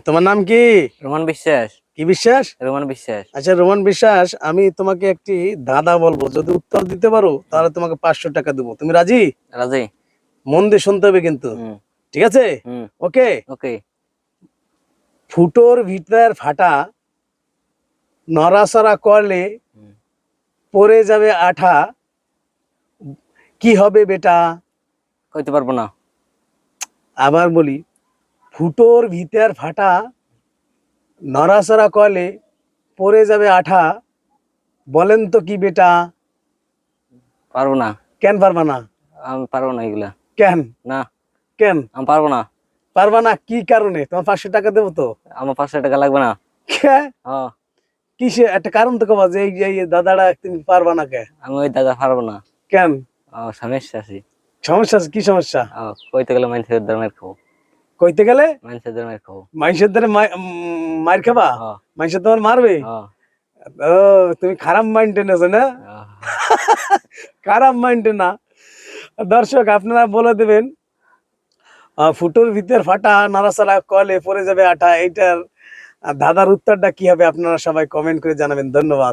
তোমার নাম কি? রোমান বিশ্বাস। কি বিশ্বাস? রোমান বিশ্বাস। আচ্ছা রোমান বিশ্বাস, আমি তোমাকে একটি ধাঁধা বলবো, যদি উত্তর দিতে পারো তাহলে তোমাকে 500 টাকা দেবো। তুমি রাজি? রাজি। মন দিয়ে শুনতে হবে কিন্তু, হুম। ঠিক আছে? হুম। ওকে। ওকে। ফুটোর ভিতর ফাটা, নড়াচড়া করলে হুম। পড়ে যাবে আঠা, কি হবে বেটা? কইতে পারবো না। আবার বলি, ফুটোর ভিতর ফাটা, নড়াচড়া করলে পড়ে যাবে আঠা, বলেন তো কি বেটা? পারবো না। কেন পারবা না? আমি পারবো না এগুলা। কেন? না, কেন আমি পারবো না। পারবা না? কি কারণে? তোমার 500 টাকা দেবো তো। আমার 500 টাকা লাগবে না। কে? ও, কিসে একটা কারণ তো কবা যে এই দাদাটা তুমি পারবা না কে? আমি ওই দাদা পারবো না। কেন? সমস্যা আছে। সমস্যা আছে? কি সমস্যা? কইতে গেলে মানুষের ধর্মের খাবো। কইতে গেলে মানুষের ধর্মের খাবো। মানুষের দ্বারা মার খাবা? ও। মানুষের তোমার মারবে? ও। ও, তুমি খারাপ মাইন্ডে নেছো না? ও। খারাপ মাইন্ডে না। দর্শক আপনারা বলে দেবেন, ফুটোর ভিতর ফাটা, নাড়াচাড়া কলে পড়ে যাবে আঠা, এইটার ধাঁধার উত্তরটা কি হবে? আপনারা সবাই কমেন্ট করে জানাবেন। ধন্যবাদ।